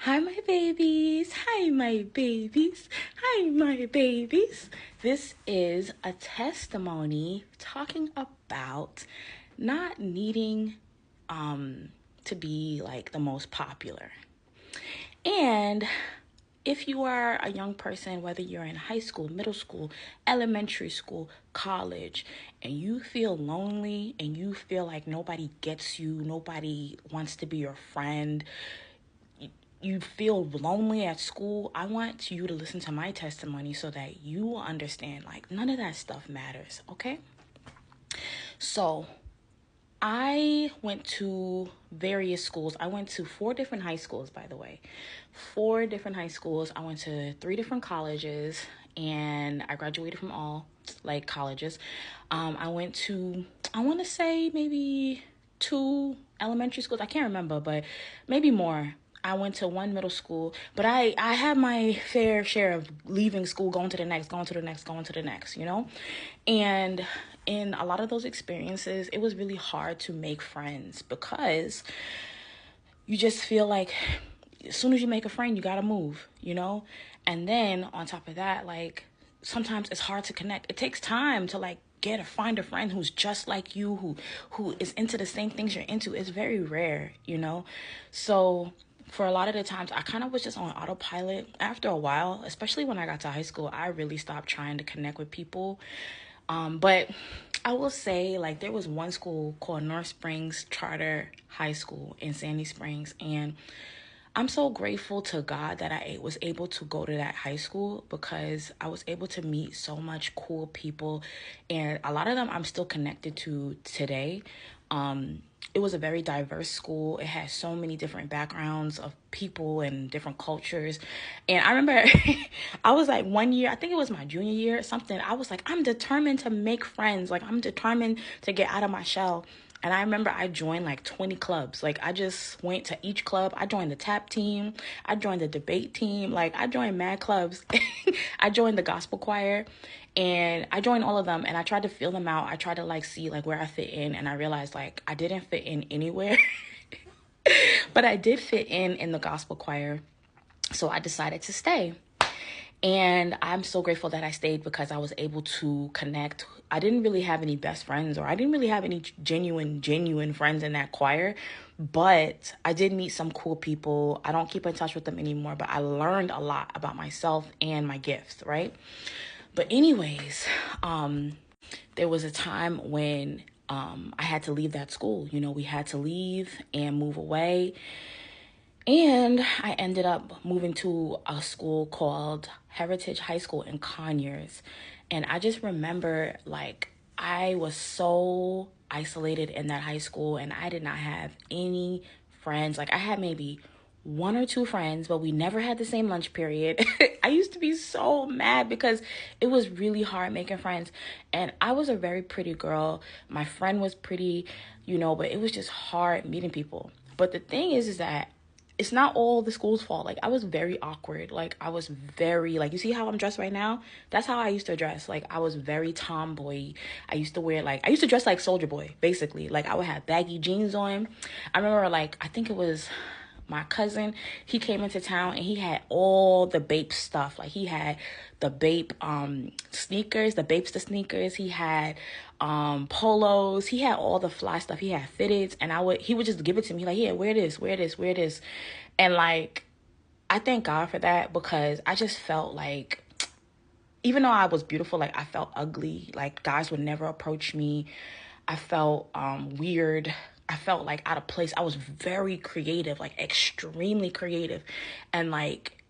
Hi, my babies. Hi, my babies. Hi, my babies. This is a testimony talking about not needing to be like the most popular. And if you are a young person, whether you're in high school, middle school, elementary school, college, and you feel lonely and you feel like nobody gets you, nobody wants to be your friend, you feel lonely at school, I want you to listen to my testimony so that you will understand like none of that stuff matters, okay? So, I went to various schools. I went to 4 different high schools, by the way. 4 different high schools. I went to 3 different colleges, and I graduated from all like colleges. I went to, I want to say maybe 2 elementary schools. I can't remember, but maybe more. I went to 1 middle school, but I had my fair share of leaving school, going to the next, going to the next, going to the next, you know? And in a lot of those experiences, it was really hard to make friends because you just feel like as soon as you make a friend, you gotta move, you know? And then on top of that, like sometimes it's hard to connect. It takes time to like find a friend who's just like you, who is into the same things you're into. It's very rare, you know? So for a lot of the times, I kind of was just on autopilot. After a while, especially when I got to high school, I really stopped trying to connect with people. But I will say, like, there was one school called North Springs Charter High School in Sandy Springs, and I'm so grateful to God that I was able to go to that high school because I was able to meet so much cool people, and a lot of them I'm still connected to today. It was a very diverse school. It had so many different backgrounds of people and different cultures. And I remember I was like 1 year, I think it was my junior year or something. I was like, I'm determined to make friends. Like, I'm determined to get out of my shell. And I remember I joined like 20 clubs. Like, I just went to each club. I joined the tap team. I joined the debate team. Like, I joined mad clubs. I joined the gospel choir. And I joined all of them. And I tried to feel them out. I tried to like see like where I fit in. And I realized like I didn't fit in anywhere. But I did fit in the gospel choir. So I decided to stay. And I'm so grateful that I stayed because I was able to connect. I didn't really have any best friends, or I didn't really have any genuine friends in that choir, but I did meet some cool people. I don't keep in touch with them anymore, but I learned a lot about myself and my gifts, right? But anyways, there was a time when I had to leave that school. You know, we had to leave and move away. And I ended up moving to a school called Heritage High School in Conyers. And I just remember like I was so isolated in that high school and I did not have any friends. Like I had maybe 1 or 2 friends, but we never had the same lunch period. I used to be so mad because it was really hard making friends. And I was a very pretty girl. My friend was pretty, you know, but it was just hard meeting people. But the thing is that it's not all the school's fault. Like, I was very awkward. Like, I was very, like, you see how I'm dressed right now? That's how I used to dress. Like, I was very tomboy. I used to wear, like, I used to dress like Soldier Boy, basically. Like, I would have baggy jeans on. I remember, like, I think it was my cousin, he came into town and he had all the Bape stuff. Like he had the Bape sneakers, the Bapester sneakers. He had polos. He had all the fly stuff. He had fitteds, and he would just give it to me like, yeah, wear this, wear this, wear this. And like I thank God for that because I just felt like even though I was beautiful, like I felt ugly. Like guys would never approach me. I felt weird. I felt like out of place. I was very creative, like extremely creative. And like,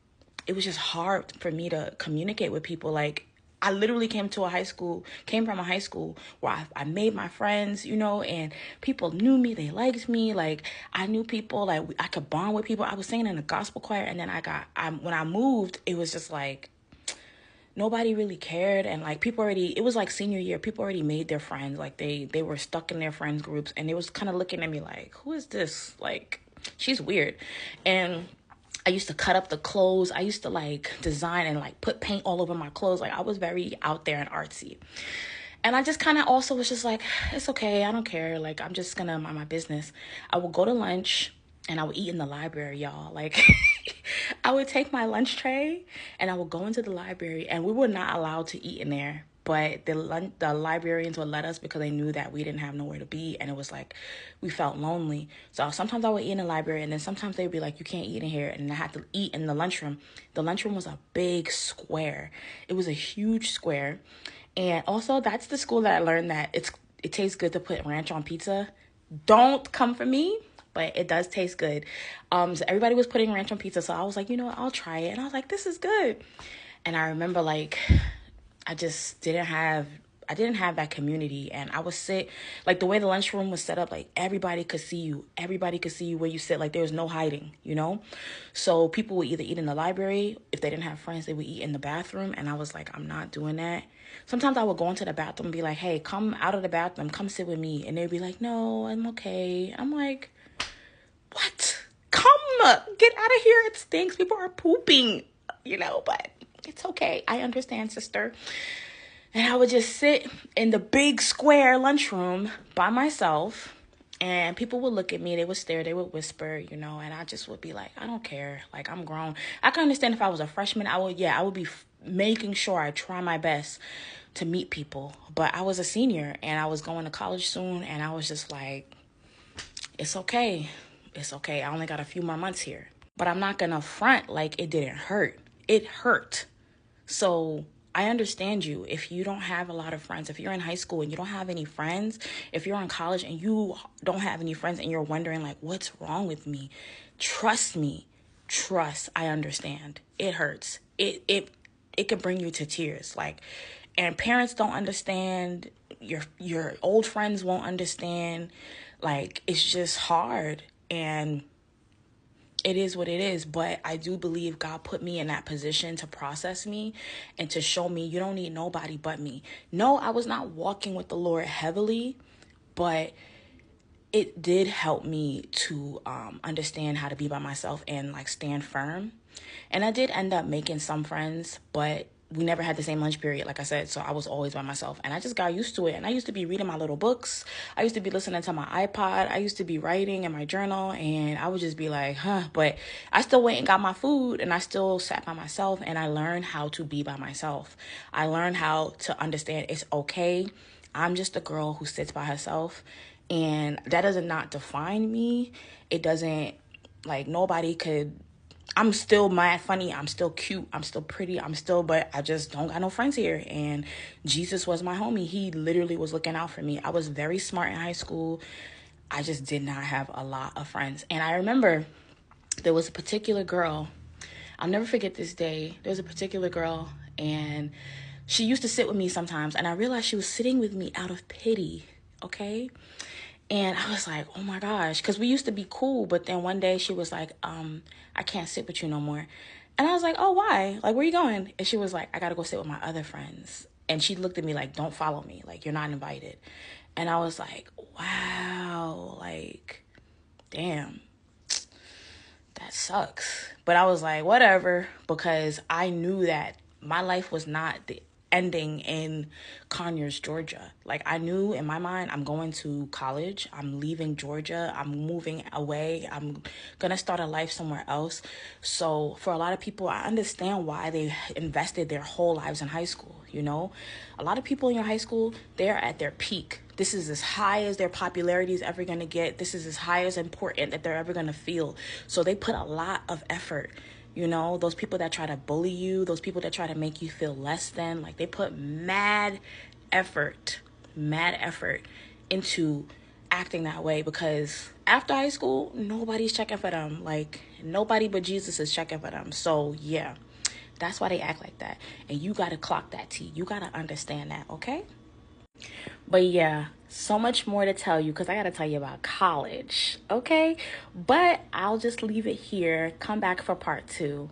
it was just hard for me to communicate with people. Like, I literally came from a high school where I made my friends, you know, and people knew me. They liked me. Like, I knew people, like I could bond with people. I was singing in a gospel choir. And then when I moved, it was just like, nobody really cared. And like it was like senior year, people already made their friends. Like they were stuck in their friends groups and they was kind of looking at me like, who is this? Like, she's weird. And I used to cut up the clothes. I used to like design and like put paint all over my clothes. Like I was very out there and artsy. And I just kind of also was just like, it's okay. I don't care. Like, I'm just gonna mind my business. I would go to lunch and I would eat in the library, y'all. Like, I would take my lunch tray and I would go into the library, and we were not allowed to eat in there. But the librarians would let us because they knew that we didn't have nowhere to be, and it was like we felt lonely. So sometimes I would eat in the library, and then sometimes they'd be like, "You can't eat in here," and I had to eat in the lunchroom. The lunchroom was a big square. It was a huge square, and also that's the school that I learned that it tastes good to put ranch on pizza. Don't come for me, but it does taste good. So everybody was putting ranch on pizza, so I was like, you know what, I'll try it, and I was like, this is good. And I remember like I just I didn't have that community, and I would sit like the way the lunchroom was set up, like everybody could see you. Everybody could see you where you sit. Like there was no hiding, you know? So people would either eat in the library. If they didn't have friends, they would eat in the bathroom. And I was like, I'm not doing that. Sometimes I would go into the bathroom and be like, hey, come out of the bathroom, come sit with me. And they'd be like, no, I'm okay. I'm like, what? Come, get out of here. It stinks. People are pooping, you know, but it's okay. I understand, sister. And I would just sit in the big square lunchroom by myself, and people would look at me. They would stare. They would whisper, you know, and I just would be like, I don't care. Like, I'm grown. I can understand if I was a freshman, I would be making sure I try my best to meet people. But I was a senior, and I was going to college soon, and I was just like, it's okay. It's okay. I only got a few more months here. But I'm not going to front like it didn't hurt. It hurt. So I understand you if you don't have a lot of friends. If you're in high school and you don't have any friends, if you're in college and you don't have any friends and you're wondering like, what's wrong with me? Trust me. Trust. I understand. It hurts. It can bring you to tears. Like, and parents don't understand. Your old friends won't understand. Like, it's just hard, and it is what it is. But I do believe God put me in that position to process me and to show me you don't need nobody but me. No, I was not walking with the Lord heavily, but it did help me to understand how to be by myself and like stand firm. And I did end up making some friends, but we never had the same lunch period, like I said, so I was always by myself, and I just got used to it. And I used to be reading my little books. I used to be listening to my iPod. I used to be writing in my journal, and I would just be like, but I still went and got my food, and I still sat by myself, and I learned how to be by myself. I learned how to understand it's okay. I'm just a girl who sits by herself, and that does not define me. It doesn't, like, nobody could. I'm still mad funny. I'm still cute. I'm still pretty. But I just don't got no friends here. And Jesus was my homie. He literally was looking out for me. I was very smart in high school. I just did not have a lot of friends. And I remember there was a particular girl. I'll never forget this day. There was a particular girl, and she used to sit with me sometimes. And I realized she was sitting with me out of pity. Okay? And I was like, oh my gosh, because we used to be cool. But then one day she was like, I can't sit with you no more. And I was like, oh, why? Like, where you going? And she was like, I got to go sit with my other friends. And she looked at me like, don't follow me. Like, you're not invited. And I was like, wow, like, damn, that sucks. But I was like, whatever, because I knew that my life was not the ending in Conyers, Georgia. Like, I knew in my mind, I'm going to college. I'm leaving Georgia. I'm moving away. I'm going to start a life somewhere else. So for a lot of people, I understand why they invested their whole lives in high school. You know, a lot of people in your high school, they're at their peak. This is as high as their popularity is ever going to get. This is as high as important that they're ever going to feel. So they put a lot of effort. You know, those people that try to bully you, those people that try to make you feel less than, like, they put mad effort into acting that way, because after high school, nobody's checking for them. Like, nobody but Jesus is checking for them. So, yeah, that's why they act like that. And you got to clock that T. You got to understand that, okay? But yeah, so much more to tell you because I got to tell you about college, okay? But I'll just leave it here. Come back for part 2.